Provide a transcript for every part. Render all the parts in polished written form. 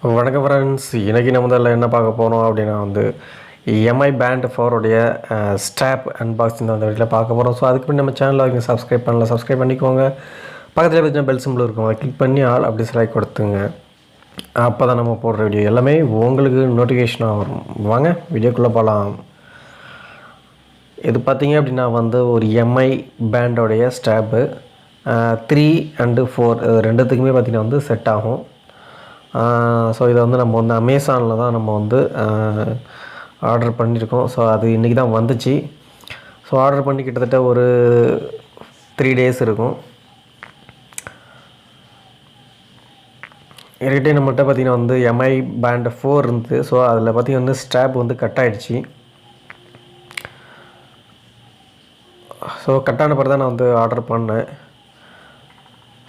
வணக்கம் ஃப்ரெண்ட்ஸ், இன்றைக்கி நம்ம முதல்ல என்ன பார்க்க போகிறோம் அப்படின்னா எம்ஐ பேண்ட் 4 ஸ்டாப் அன்பாக்சிங் அந்த வீட்டில் பார்க்க போகிறோம். ஸோ அதுக்கு முன்னாடி நம்ம சேனலில் வைங்க சப்ஸ்கிரைப் பண்ணிக்கோங்க. பக்கத்தில் பார்த்தீங்கன்னா பெல் சிம்பிள் இருக்கும், அதை கிளிக் பண்ணி ஆல் அப்படி செலக்ட் கொடுத்துங்க. அப்போ தான் நம்ம போடுற வீடியோ எல்லாமே உங்களுக்கு நோட்டிஃபிகேஷனாக வரும். வாங்க வீடியோக்குள்ளே போகலாம். இது பார்த்திங்க அப்படின்னா ஒரு எம்ஐ பேண்டோடைய ஸ்டாப்பு 3 and 4 ரெண்டுத்துக்குமே பார்த்திங்கன்னா செட் ஆகும். ஸோ இதை நம்ம அமேசானில் தான் நம்ம ஆர்டர் பண்ணியிருக்கோம். ஸோ அது இன்றைக்கி தான் வந்துச்சு. ஸோ ஆர்டர் பண்ணி கிட்டத்தட்ட ஒரு 3 days இருக்கும். ஏற்கனவே நம்மகிட்ட பார்த்திங்கன்னா எம்ஐ பேண்ட் 4 இருந்தது. ஸோ அதில் பார்த்திங்கன்னா ஸ்டாப் கட் ஆகிடுச்சு. ஸோ கட்டான பிறகு தான் நான் ஆர்டர் பண்ணேன்.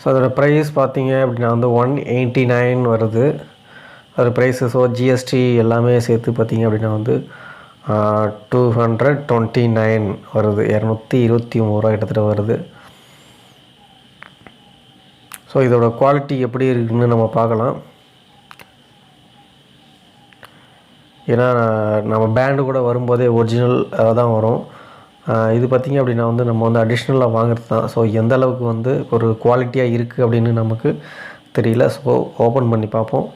ஸோ அதோடய ப்ரைஸ் பார்த்திங்க அப்படின்னா 189 வருது அதோடய ப்ரைஸு. ஸோ ஜிஎஸ்டி எல்லாமே சேர்த்து பார்த்திங்க அப்படின்னா 229 வருது, 223 கிட்டத்தட்ட வருது. ஸோ இதோட குவாலிட்டி எப்படி இருக்குதுன்னு நம்ம பார்க்கலாம். ஏன்னா நம்ம பேண்டு கூட வரும்போதே ஒரிஜினல் தான் வரும். இது பார்த்திங்க அப்படின்னா நம்ம அடிஷ்னலாக வாங்குறது தான். ஸோ எந்த அளவுக்கு ஒரு குவாலிட்டியாக இருக்குது அப்படின்னு நமக்கு தெரியல. ஸோ ஓப்பன் பண்ணி பார்ப்போம்.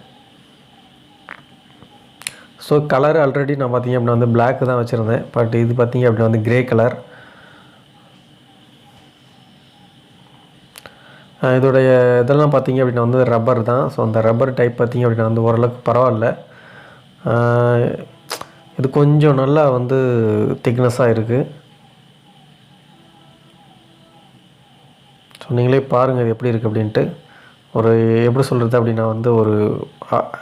ஸோ கலர் ஆல்ரெடி நான் பார்த்திங்க அப்படின்னா பிளாக் தான் வச்சுருந்தேன். பட் இது பார்த்திங்க அப்படின்னா க்ரே கலர். இதோடைய இதெல்லாம் பார்த்திங்க அப்படின்னா ரப்பர் தான். ஸோ அந்த ரப்பர் டைப் பார்த்திங்க அப்படின்னா ஓரளவுக்கு பரவாயில்ல. இது கொஞ்சம் நல்லா திக்னஸாக இருக்குது. ஸோ நீங்களே பாருங்கள் இது எப்படி இருக்குது அப்படின்ட்டு. எப்படி சொல்கிறது அப்படின்னா ஒரு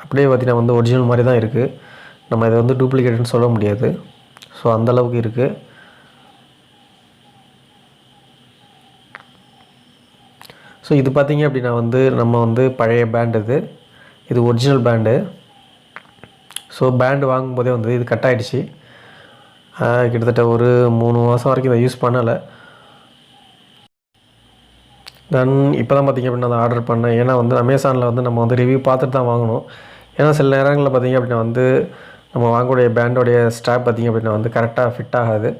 அப்படியே பார்த்திங்கன்னா ஒரிஜினல் மாதிரி தான் இருக்குது. நம்ம இதை டூப்ளிகேட்னு சொல்ல முடியாது. ஸோ அந்தளவுக்கு இருக்குது. ஸோ இது பார்த்திங்க அப்படின்னா நம்ம பழைய பேண்ட் இது ஒரிஜினல் பேண்டு. ஸோ பேண்டு வாங்கும்போதே இது கட் ஆகிடுச்சு. கிட்டத்தட்ட ஒரு 3 மாதம் வரைக்கும் இதை யூஸ் பண்ணலை. தென் இப்போ தான் பார்த்திங்க அப்படின்னா அதை ஆர்டர் பண்ணேன். ஏன்னா அமேசானில் நம்ம ரிவ்யூ பார்த்துட்டு தான் வாங்கணும். ஏன்னா சில நேரங்களில் பார்த்திங்க அப்படின்னா நம்ம வாங்கக்கூடிய பேண்டோடைய ஸ்டாப் பார்த்திங்க அப்படின்னா கரெக்டாக ஃபிட் ஆகாது.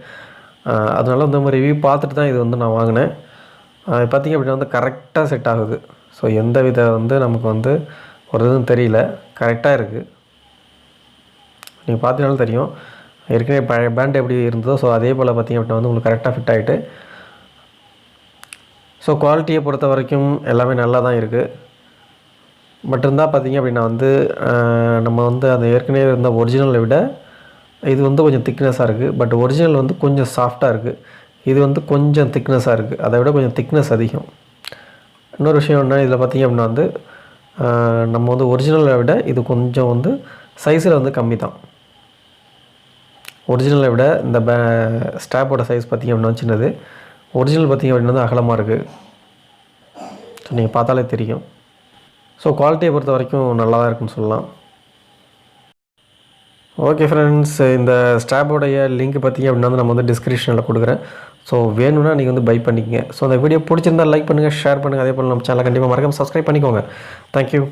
அதனால நம்ம ரிவ்யூ பார்த்துட்டு தான் இது நான் வாங்கினேன். பார்த்திங்க அப்படின்னா கரெக்டாக செட் ஆகுது. ஸோ எந்த வித நமக்கு ஒரு இதுவும் தெரியல, கரெக்டாக இருக்குது. நீங்கள் பார்த்தீங்கனாலும் தெரியும் ஏற்கனவே பழைய பேண்ட் எப்படி இருந்ததோ ஸோ அதே போல் பார்த்திங்க அப்படின்னா உங்களுக்கு கரெக்டாக ஃபிட் ஆகிட்டு. ஸோ குவாலிட்டியை பொறுத்த வரைக்கும் எல்லாமே நல்லா தான் இருக்குது. பட் இருந்தால் பார்த்திங்க அப்படின்னா நம்ம அந்த ஏற்கனவே இருந்த ஒரிஜினலை விட இது கொஞ்சம் திக்னஸாக இருக்குது. பட் ஒரிஜினல் கொஞ்சம் சாஃப்டாக இருக்குது. இது கொஞ்சம் திக்னஸாக இருக்குது. அதை விட கொஞ்சம் திக்னஸ் அதிகம். இன்னொரு விஷயம் என்ன, இதில் பார்த்திங்க அப்படின்னா நம்ம ஒரிஜினலை விட இது கொஞ்சம் சைஸில் கம்மி தான். ஒரிஜினலை விட இந்த ஸ்டாப்போட சைஸ் பார்த்திங்க அப்படின்னா சின்னது. ஒரிஜினல் பார்த்திங்க அப்படின்னா அகலமாக இருக்குது. ஸோ நீங்கள் பார்த்தாலே தெரியும். ஸோ குவாலிட்டியை பொறுத்த வரைக்கும் நல்லா தான் இருக்குன்னு சொல்லலாம். ஓகே ஃப்ரெண்ட்ஸ், இந்த ஸ்டாப்போடைய லிங்க் பார்த்திங்க அப்படின்னா நம்ம டிஸ்கிரிப்ஷனில் கொடுக்குறேன். ஸோ வேணும்னா நீங்கள் பை பண்ணிக்கங்க. ஸோ அந்த வீடியோ பிடிச்சிருந்தால் லைக் பண்ணுங்கள், ஷேர் பண்ணுங்கள். அதே போல் நம்ம சேனலை கண்டிப்பாக மறக்காமல் சப்ஸ்கிரைப் பண்ணிக்கோங்க. தேங்க்யூ.